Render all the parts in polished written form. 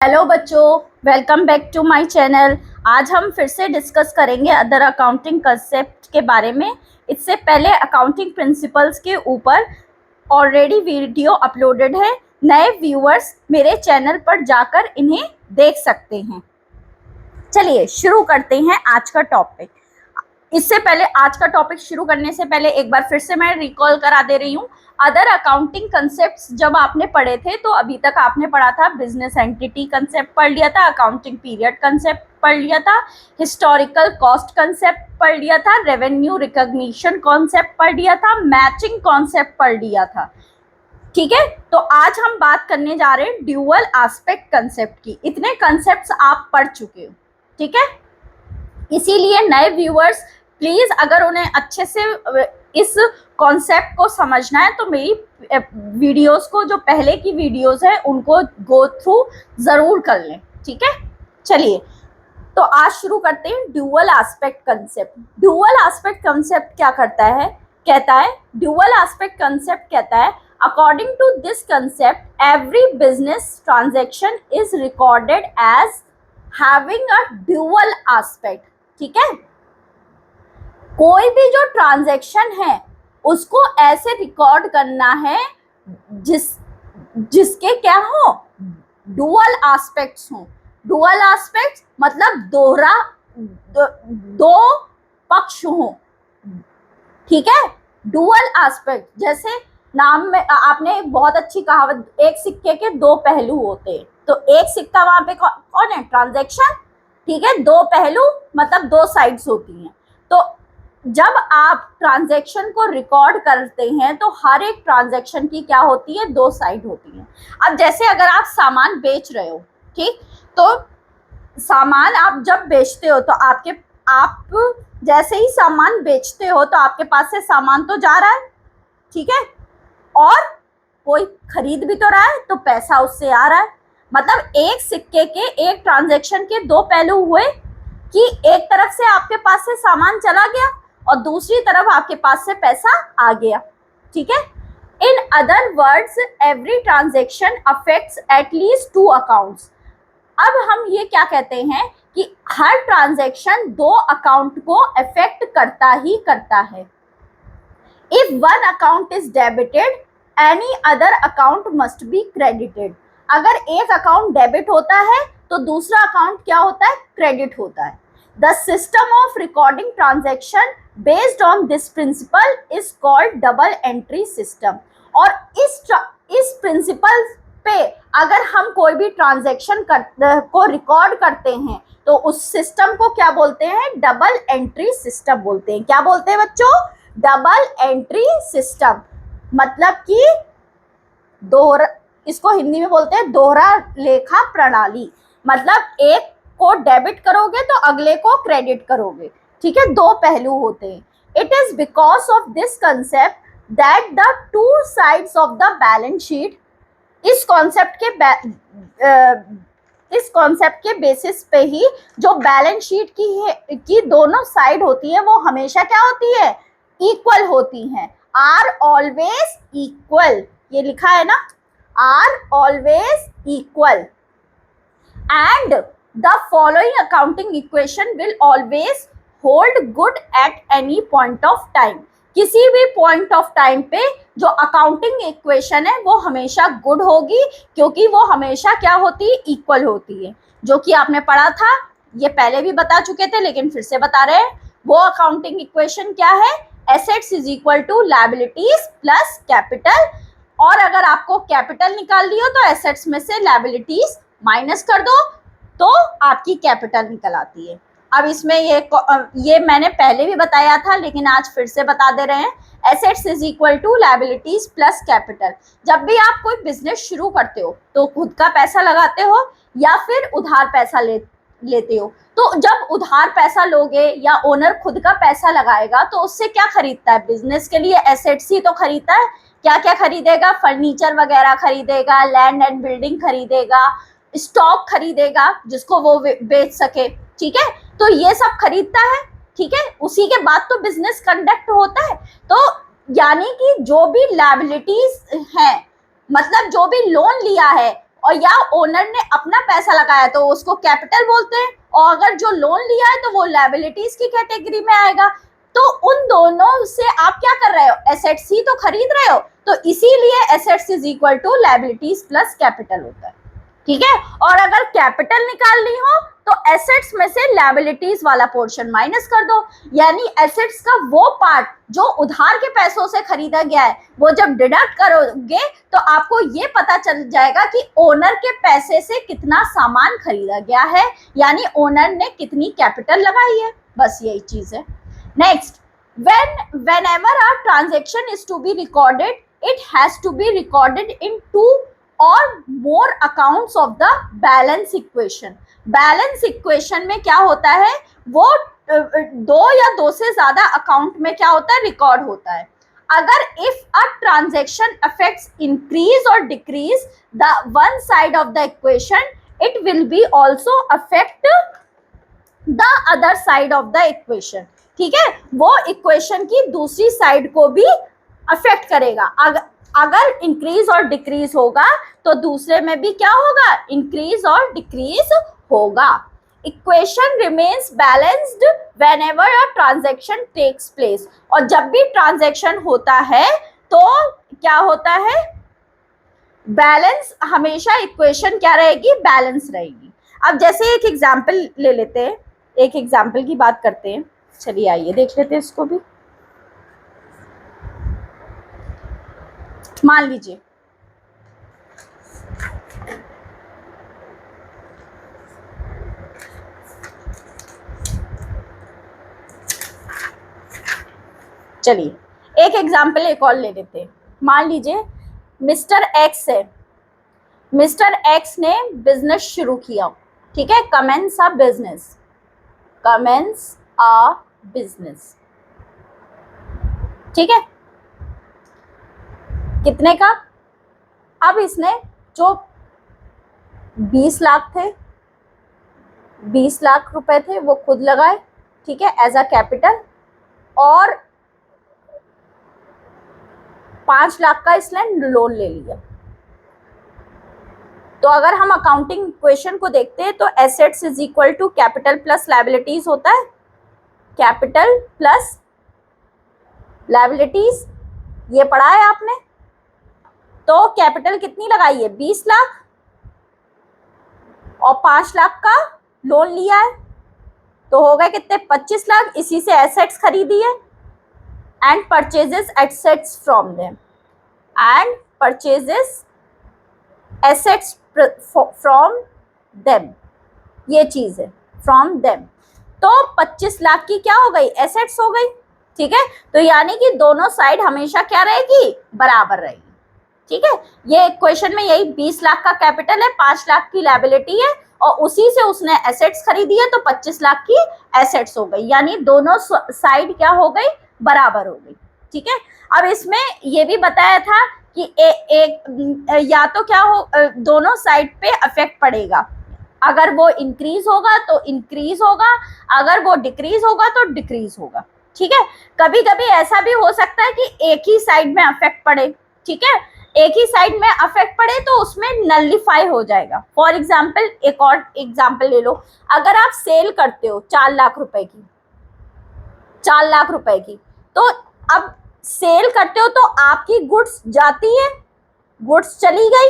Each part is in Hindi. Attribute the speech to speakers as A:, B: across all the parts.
A: हेलो बच्चों, welcome back to my channel. आज हम फिर से डिस्कस करेंगे अदर अकाउंटिंग कंसेप्ट के बारे में। इससे पहले अकाउंटिंग प्रिंसिपल्स के ऊपर ऑलरेडी वीडियो अपलोडेड है। नए व्यूअर्स मेरे चैनल पर जाकर इन्हें देख सकते हैं। चलिए शुरू करते हैं आज का टॉपिक। इससे पहले आज का टॉपिक शुरू करने से पहले एक बार फिर से मैं रिकॉल करा दे रही हूँ। अदर अकाउंटिंग कंसेप्ट्स जब आपने पढ़े थे तो अभी तक आपने पढ़ा था बिजनेस एंटिटी कंसेप्ट पढ़ लिया था, अकाउंटिंग पीरियड कंसेप्ट पढ़ लिया था, हिस्टोरिकल कॉस्ट कंसेप्ट पढ़ लिया था, रेवेन्यू रिकॉग्निशन कॉन्सेप्ट पढ़ लिया था, मैचिंग कॉन्सेप्ट पढ़ लिया था। ठीक है, तो आज हम बात करने जा रहे हैं ड्यूअल एस्पेक्ट कंसेप्ट की। इतने कंसेप्ट्स आप पढ़ चुके हो, ठीक है। इसीलिए नए व्यूअर्स प्लीज अगर उन्हें अच्छे से इस कॉन्सेप्ट को समझना है तो मेरी वीडियोस को, जो पहले की वीडियोस है, उनको गो थ्रू जरूर कर लें, ठीक है। चलिए तो आज शुरू करते हैं dual aspect concept. Dual aspect concept क्या करता है? कहता है ड्यूअल एस्पेक्ट कंसेप्ट कहता है according to this concept every business transaction is recorded as having a dual aspect. ठीक है, कोई भी जो ट्रांजैक्शन है उसको ऐसे रिकॉर्ड करना है जिसके क्या हो, डुअल एस्पेक्ट्स हो। डुअल एस्पेक्ट्स मतलब दो पक्ष हो, ठीक है। डुअल एस्पेक्ट जैसे नाम में आपने एक बहुत अच्छी कहावत, एक सिक्के के दो पहलू होते हैं। तो एक सिक्का वहां पे कौन है? ट्रांजैक्शन, ठीक है। दो पहलू मतलब दो साइड्स होती हैं। तो जब आप ट्रांजैक्शन को रिकॉर्ड करते हैं तो हर एक ट्रांजैक्शन की क्या होती है? दो साइड होती है। अब जैसे अगर आप सामान बेच रहे हो, ठीक, तो सामान आप जब बेचते हो तो आप जैसे ही सामान बेचते हो तो आपके पास से सामान तो जा रहा है, ठीक है, और कोई खरीद भी तो रहा है, तो पैसा उससे आ रहा है। मतलब एक सिक्के के, एक ट्रांजैक्शन के दो पहलू हुए कि एक तरफ से आपके पास से सामान चला गया और दूसरी तरफ आपके पास से पैसा आ गया, ठीक है। In other words every transaction affects at least to accounts. अब हम ये क्या कहते हैं कि हर ट्रांजैक्शन दो अकाउंट को अफेक्ट करता ही करता है। If one account is debited any other account must be credited. अगर एक अकाउंट डेबिट होता है तो दूसरा अकाउंट क्या होता है? क्रेडिट होता है। The system of recording transaction based on this principle is called double entry system. और इस प्रिंसिपल पे अगर हम कोई भी ट्रांजैक्शन को रिकॉर्ड करते हैं तो उस सिस्टम को क्या बोलते हैं? डबल एंट्री सिस्टम बोलते हैं। क्या बोलते हैं बच्चों? Double entry system. मतलब कि इसको हिंदी में बोलते हैं दोहरा लेखा प्रणाली। मतलब एक को डेबिट करोगे तो अगले को क्रेडिट करोगे, ठीक है। दो पहलू होते हैं। It is because of this concept that the two sides of the balance sheet, इस कॉन्सेप्ट के बेसिस पे ही जो बैलेंस शीट की दोनों साइड होती है वो हमेशा क्या होती है? इक्वल होती हैं। आर ऑलवेज इक्वल, ये लिखा है ना, are always equal. And the following accounting equation will always hold good at any point of time. किसी भी पॉइंट ऑफ टाइम पे जो अकाउंटिंग इक्वेशन है वो हमेशा गुड होगी, क्योंकि वो हमेशा क्या होती है? इक्वल होती है। जो कि आपने पढ़ा था, ये पहले भी बता चुके थे लेकिन फिर से बता रहे हैं। वो अकाउंटिंग इक्वेशन क्या है? Assets is equal to liabilities plus capital. और अगर आपको कैपिटल निकालनी हो तो एसेट्स में से लायबिलिटीज माइनस कर दो तो आपकी कैपिटल निकल आती है। अब इसमें ये मैंने पहले भी बताया था लेकिन आज फिर से बता दे रहे हैं। Assets is equal to liabilities plus capital. जब भी आप कोई बिजनेस शुरू करते हो तो खुद का पैसा लगाते हो या फिर उधार पैसा लेते हो। तो जब उधार पैसा लोगे या ओनर खुद का पैसा लगाएगा तो उससे क्या खरीदता है? बिजनेस के लिए एसेट्स ही तो खरीदता है। क्या क्या खरीदेगा? फर्नीचर वगैरह खरीदेगा, लैंड एंड बिल्डिंग खरीदेगा, स्टॉक खरीदेगा जिसको वो बेच सके, ठीक है। तो ये सब खरीदता है, ठीक है। उसी के बाद तो बिजनेस कंडक्ट होता है। तो यानी कि जो भी लायबिलिटीज हैं, मतलब जो भी लोन लिया है और या ओनर ने अपना पैसा लगाया तो उसको कैपिटल बोलते हैं, और अगर जो लोन लिया है तो वो लायबिलिटीज की कैटेगरी में आएगा। तो उन दोनों से आप क्या कर रहे हो, एसेट्स ही तो खरीद रहे हो, तो इसीलिए assets is equal to liabilities plus capital होता है। ठीक है, और अगर कैपिटल निकालनी हो तो एसेट्स में से लायबिलिटीज वाला पोर्शन माइनस कर दो, यानी एसेट्स का वो पार्ट जो उधार के पैसों से खरीदा गया है वो जब डिडक्ट करोगे तो आपको ये पता चल जाएगा कि ओनर के पैसे से कितना सामान खरीदा गया है, यानी ओनर ने कितनी कैपिटल लगाई है, बस यही चीज है। Next, whenever a transaction is to be recorded, it has to be recorded in two or more accounts of the balance equation. Balance equation में क्या होता है, वो दो या दो से ज्यादा अकाउंट में क्या होता है, रिकॉर्ड होता है। अगर if a transaction affects increase और decrease the one side of the equation, it will be also affect the other side of the equation. ठीक है, वो इक्वेशन की दूसरी साइड को भी अफेक्ट करेगा। अगर इंक्रीज और डिक्रीज होगा तो दूसरे में भी क्या होगा, इंक्रीज और डिक्रीज होगा। Equation remains balanced whenever a transaction takes place, और जब भी ट्रांजैक्शन होता है तो क्या होता है, बैलेंस, हमेशा इक्वेशन क्या रहेगी, बैलेंस रहेगी। अब जैसे एक एग्जांपल ले लेते हैं, एक एग्जांपल की बात करते हैं, चलिए आइए देख लेते हैं इसको भी। मान लीजिए चलिए एक एग्जांपल एक और ले लेते हैं। मान लीजिए मिस्टर एक्स है, मिस्टर एक्स ने बिजनेस शुरू किया, ठीक है, commence a business, commence a business, ठीक है, कितने का, अब इसने जो 20 लाख थे, 20 लाख रुपए थे वो खुद लगाए, ठीक है, एज अ कैपिटल, और 5 लाख का इसने लोन ले लिया। तो अगर हम अकाउंटिंग इक्वेशन को देखते हैं तो assets is equal to capital plus liabilities होता है, कैपिटल प्लस लायबिलिटीज, ये पढ़ा है आपने। तो कैपिटल कितनी लगाई है, 20 लाख, और 5 लाख का लोन लिया है, तो हो गए कितने, 25 लाख। इसी से एसेट्स खरीदी है, and purchases assets from them, and purchases assets from them, ये चीज है, फ्रॉम देम। तो 25 लाख की क्या हो गई, एसेट्स हो गई। ठीक है, तो यानी कि दोनों साइड हमेशा क्या रहेगी, बराबर रहेगी। ठीक है, ये इक्वेशन में यही 20 लाख का कैपिटल है, 5 लाख की लायबिलिटी है, और उसी से उसने एसेट्स खरीदी है, तो 25 लाख की एसेट्स हो गई, यानी दोनों साइड क्या हो गई, बराबर हो गई। ठीक है, अब इसमें ये भी बताया था कि एक या तो क्या हो, दोनों साइड पे इफेक्ट पड़ेगा, अगर वो इंक्रीज होगा तो इंक्रीज होगा, अगर वो डिक्रीज होगा तो डिक्रीज होगा। ठीक है, कभी कभी ऐसा भी हो सकता है कि एक ही साइड में अफेक्ट पड़े, ठीक है, एक ही साइड में अफेक्ट पड़े तो उसमें नलिफाई हो जाएगा। फॉर एग्जाम्पल, एक और एग्जाम्पल ले लो, अगर आप सेल करते हो 4 लाख रुपए की, 4 लाख रुपए की, तो अब सेल करते हो तो आपकी गुड्स जाती है, गुड्स चली गई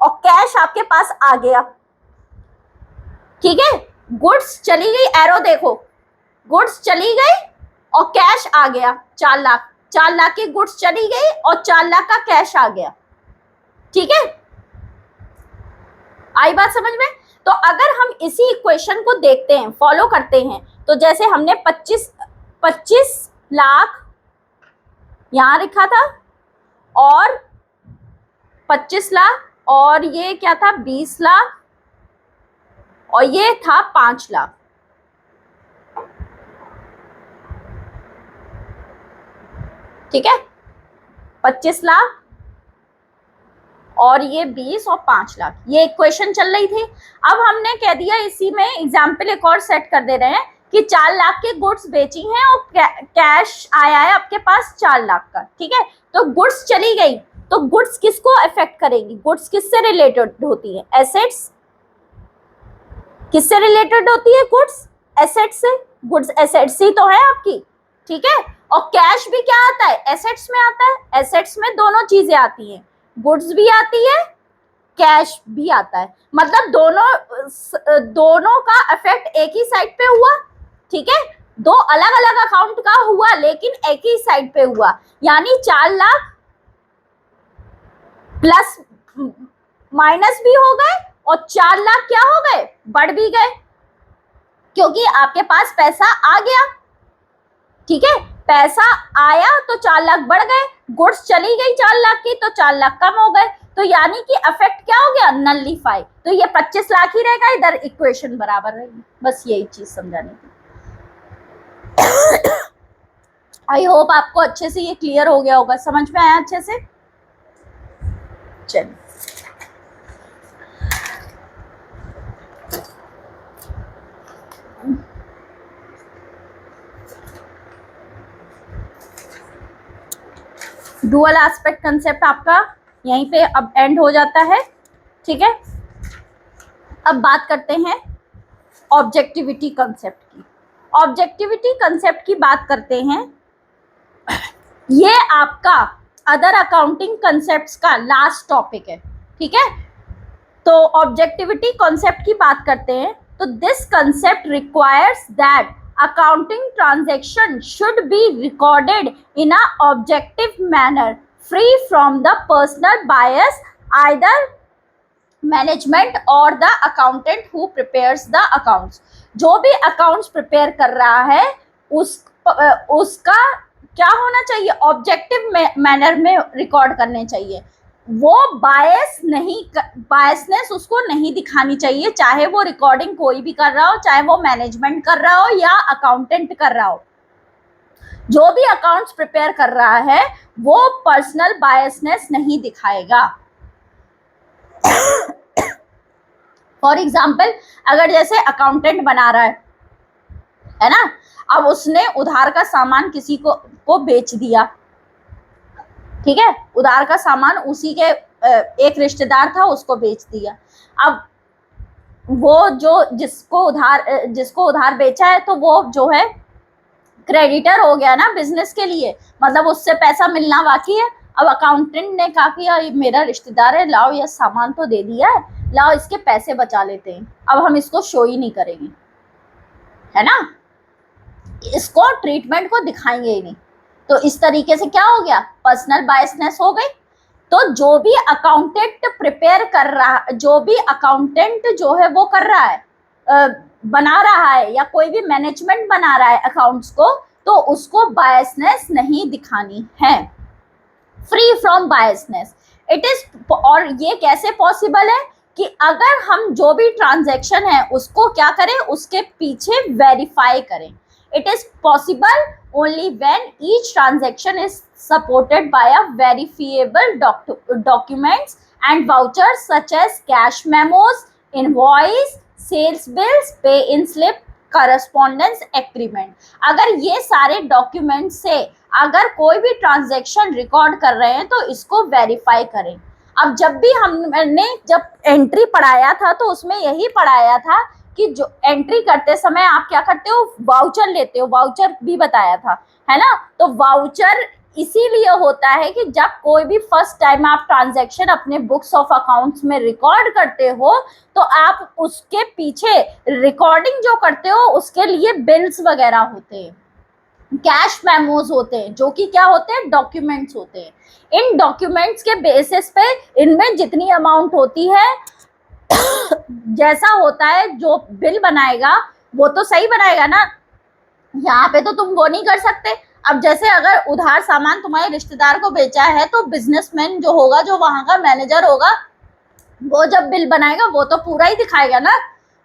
A: और कैश आपके पास आ गया। ठीक है, गुड्स चली गई, एरो देखो, गुड्स चली गई और कैश आ गया, 4 लाख, 4 लाख की गुड्स चली गई और 4 लाख का कैश आ गया। ठीक है, आई बात समझ में। तो अगर हम इसी इक्वेशन को देखते हैं, फॉलो करते हैं, तो जैसे हमने 25 लाख यहां लिखा था, और 25 लाख, और ये क्या था, 20 लाख, और ये था 5 लाख। ठीक है, 25 लाख और ये 20 और 5 लाख, ये इक्वेशन चल रही थी। अब हमने कह दिया, इसी में एग्जाम्पल एक और सेट कर दे रहे हैं कि 4 लाख की गुड्स बेची हैं और कैश आया है आपके पास 4 लाख का। ठीक है, तो गुड्स चली गई, तो गुड्स किसको अफेक्ट करेगी? गुड्स किससे रिलेटेड होती है? एसेट्स। किससे रिलेटेड होती है? गुड्स एसेट्स से। गुड्स एसेट्स ही तो है आपकी, ठीक है। और कैश भी क्या आता है? एसेट्स में आता है। एसेट्स में दोनों चीजें आती हैं, गुड्स भी आती है, कैश भी आता है। मतलब दोनों का इफेक्ट एक ही साइड पे हुआ, ठीक है। दो अलग अलग अकाउंट का हुआ लेकिन एक ही साइड पे हुआ, यानी 4 लाख प्लस माइनस भी हो गए और 4 लाख क्या हो गए? बढ़ भी गए, क्योंकि आपके पास पैसा आ गया, ठीक है। पैसा आया तो 4 लाख बढ़ गए, गुड्स चली गई 4 लाख की तो 4 लाख कम हो गए, तो यानी कि इफेक्ट क्या हो गया? नलिफाई। तो ये 25 लाख ही रहेगा, इधर इक्वेशन बराबर रहेगी। बस यही चीज समझानी थी। आई होप आपको अच्छे से ये क्लियर हो गया होगा, समझ में आया अच्छे से? चलिए, डुअल एस्पेक्ट कंसेप्ट आपका यहीं पे अब एंड हो जाता है, ठीक है। अब बात करते हैं ऑब्जेक्टिविटी कंसेप्ट की। ऑब्जेक्टिविटी कंसेप्ट की बात करते हैं, ये आपका अदर अकाउंटिंग कंसेप्ट्स का लास्ट टॉपिक है, ठीक है। तो ऑब्जेक्टिविटी कंसेप्ट की बात करते हैं, तो this concept requires that accounting transaction should be recorded in a objective manner free from the personal bias either management or the accountant who prepares the accounts। जो भी accounts prepare कर रहा है उसका क्या होना चाहिए? ऑब्जेक्टिव मैनर में रिकॉर्ड करने चाहिए। वो बायसनेस उसको नहीं दिखानी चाहिए, चाहे वो रिकॉर्डिंग कोई भी कर रहा हो, चाहे वो मैनेजमेंट कर रहा हो या अकाउंटेंट कर रहा हो। जो भी अकाउंट्स प्रिपेयर कर रहा है वो पर्सनल बायसनेस नहीं दिखाएगा। फॉर एग्जाम्पल, अगर जैसे अकाउंटेंट बना रहा है ना, अब उसने उधार का सामान किसी को बेच दिया, ठीक है। उधार का सामान उसी के एक रिश्तेदार था, उसको बेच दिया। अब वो जो जिसको उधार बेचा है, तो वो जो है क्रेडिटर हो गया ना बिजनेस के लिए, मतलब उससे पैसा मिलना बाकी है। अब अकाउंटेंट ने कहा कि यार मेरा रिश्तेदार है, लाओ ये सामान तो दे दिया है, लाओ इसके पैसे बचा लेते हैं, अब हम इसको शो ही नहीं करेंगे, है ना, इसको ट्रीटमेंट को दिखाएंगे ही नहीं। तो इस तरीके से क्या हो गया? पर्सनल बायसनेस हो गई। तो जो भी अकाउंटेंट प्रिपेयर कर रहा, जो भी अकाउंटेंट जो है वो कर रहा है, बना रहा है, या कोई भी मैनेजमेंट बना रहा है अकाउंट्स को, तो उसको बायसनेस नहीं दिखानी है, free from biasness it is. और ये कैसे पॉसिबल है कि अगर हम जो भी ट्रांजैक्शन है उसको क्या करें, उसके पीछे वेरीफाई करें। It is possible only when each transaction is supported by a verifiable documents and vouchers such as cash memos, invoice, sales bills, pay-in slip, correspondence agreement। अगर ये सारे डॉक्यूमेंट से अगर कोई भी ट्रांजैक्शन रिकॉर्ड कर रहे हैं तो इसको वेरीफाई करें। अब जब भी हमने जब एंट्री पढ़ाया था तो उसमें यही पढ़ाया था कि जो एंट्री करते समय आप क्या करते हो, वाउचर लेते हो, वाउचर भी बताया था, है ना। तो वाउचर इसीलिए होता है कि जब कोई भी फर्स्ट टाइम आप ट्रांजैक्शन अपने बुक्स ऑफ अकाउंट्स में रिकॉर्ड करते हो तो आप उसके पीछे रिकॉर्डिंग जो करते हो उसके लिए बिल्स वगैरह होते हैं, कैश मेमोज होते हैं, जो कि क्या होते हैं? डॉक्यूमेंट्स होते हैं। इन डॉक्यूमेंट्स के बेसिस पे इनमें जितनी अमाउंट होती है जैसा होता है, जो बिल बनाएगा वो तो सही बनाएगा ना, यहाँ पे तो तुम वो नहीं कर सकते। अब जैसे अगर उधार सामान तुम्हारे रिश्तेदार को बेचा है तो बिजनेसमैन जो होगा, जो वहां का मैनेजर होगा, वो जब बिल बनाएगा वो तो पूरा ही दिखाएगा ना,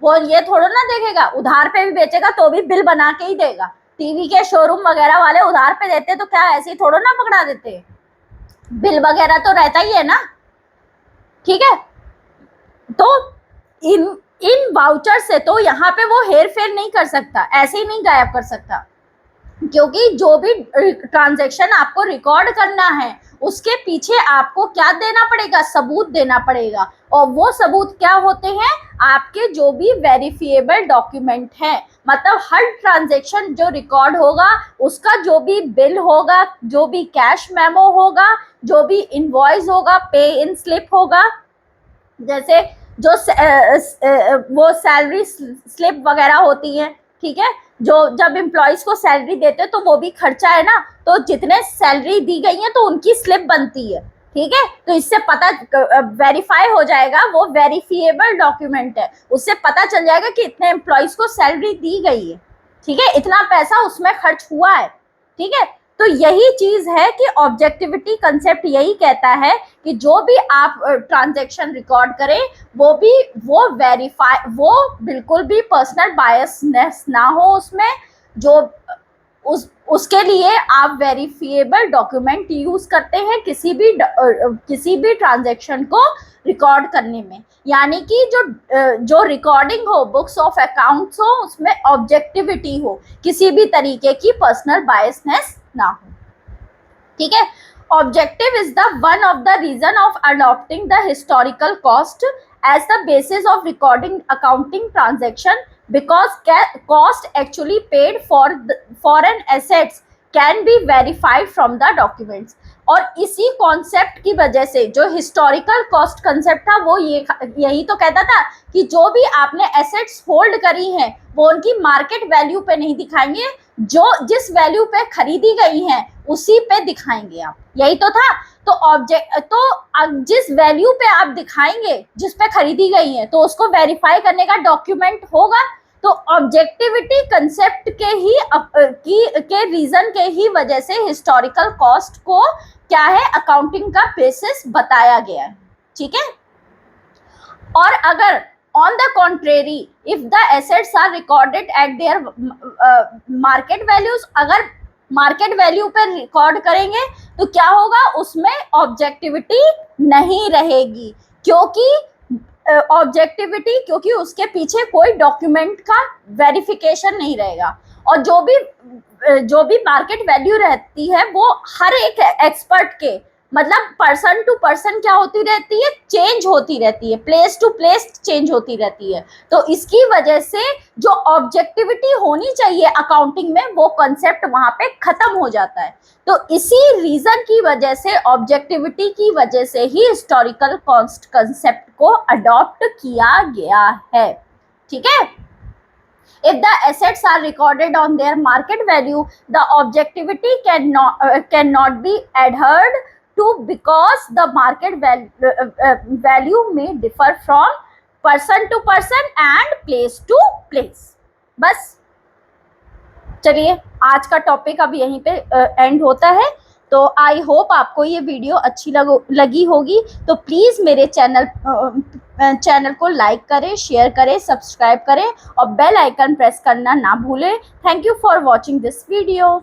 A: वो ये थोड़ा ना देखेगा, उधार पे भी बेचेगा तो भी बिल बना के ही देगा। टीवी के शोरूम वगैरह वाले उधार पे देते तो क्या ऐसे ही थोड़ा ना पकड़ा देते, बिल वगैरह तो रहता ही है ना, ठीक है। तो इन वाउचर से तो यहाँ पे वो हेर फेर नहीं कर सकता, ऐसे ही नहीं गायब कर सकता, क्योंकि जो भी ट्रांजैक्शन आपको रिकॉर्ड करना है उसके पीछे आपको क्या देना पड़ेगा, सबूत देना पड़ेगा। और वो सबूत क्या होते हैं, आपके जो भी वेरिफिएबल डॉक्यूमेंट है। मतलब हर ट्रांजैक्शन जो रिकॉर्ड होगा उसका जो भी बिल होगा, जो भी कैश मेमो होगा, जो भी इनवॉइस होगा, पे इन स्लिप होगा, जैसे जो वो सैलरी स्लिप वगैरह होती है, ठीक है, जो जब एम्प्लॉयज को सैलरी देते हैं तो वो भी खर्चा है ना, तो जितने सैलरी दी गई है तो उनकी स्लिप बनती है, ठीक है। तो इससे पता वेरीफाई हो जाएगा, वो वेरीफिएबल डॉक्यूमेंट है, उससे पता चल जाएगा कि इतने एम्प्लॉयज को सैलरी दी गई है, ठीक है, इतना पैसा उसमें खर्च हुआ है, ठीक है। तो यही चीज है कि ऑब्जेक्टिविटी कंसेप्ट यही कहता है कि जो भी आप ट्रांजैक्शन रिकॉर्ड करें वो वेरीफाई, वो बिल्कुल भी पर्सनल बायसनेस ना हो उसमें, जो उसके लिए आप वेरीफिएबल डॉक्यूमेंट यूज करते हैं किसी भी ट्रांजैक्शन को रिकॉर्ड करने में। यानी कि जो रिकॉर्डिंग हो, बुक्स ऑफ अकाउंट्स हो, उसमें ऑब्जेक्टिविटी हो, किसी भी तरीके की पर्सनल बायसनेस ना हो, ठीक है। Objective is the one of the reason of adopting the historical cost as the basis of recording accounting transaction, because cost actually paid for an assets can be verified from the documents। और इसी कॉन्सेप्ट की वजह से जो हिस्टोरिकल कॉस्ट कंसेप्ट था वो यही तो कहता था कि जो भी आपने एसेट्स होल्ड करी हैं वो उनकी मार्केट वैल्यू पे नहीं दिखाएंगे, जो जिस वैल्यू पे खरीदी गई हैं उसी पे दिखाएंगे आप, यही तो था। तो जिस वैल्यू पे आप दिखाएंगे जिस पे खरीदी गई है तो उसको वेरीफाई करने का डॉक्यूमेंट होगा। तो ऑब्जेक्टिविटी कंसेप्ट के रीजन के ही वजह से हिस्टोरिकल कॉस्ट को क्या है, अकाउंटिंग का बेसिस बताया गया है, ठीक है। और अगर on the contrary if the assets are recorded at their market values, अगर मार्केट वैल्यू पे रिकॉर्ड करेंगे तो क्या होगा, उसमें ऑब्जेक्टिविटी नहीं रहेगी, क्योंकि उसके पीछे कोई डॉक्यूमेंट का वेरिफिकेशन नहीं रहेगा। और जो भी मार्केट वैल्यू रहती है वो हर एक एक्सपर्ट के, मतलब पर्सन टू पर्सन क्या होती रहती है, चेंज होती रहती है, प्लेस टू प्लेस चेंज होती रहती है। तो इसकी वजह से जो ऑब्जेक्टिविटी होनी चाहिए अकाउंटिंग में वो कंसेप्ट वहां पे खत्म हो जाता है। तो इसी रीजन की वजह से, ऑब्जेक्टिविटी की वजह से ही हिस्टोरिकल कॉस्ट कंसेप्ट को अडॉप्ट किया गया है, ठीक है। If the assets are recorded on their market value, the objectivity cannot be adhered to, because the market value may differ from person to person and place to place। बस चलिए आज का टॉपिक अब यहीं पे एंड होता है। तो आई होप आपको ये वीडियो अच्छी लगी होगी। तो प्लीज़ मेरे चैनल को लाइक करें, शेयर करें, सब्सक्राइब करें और बेल आइकन प्रेस करना ना भूलें। Thank you for watching this video.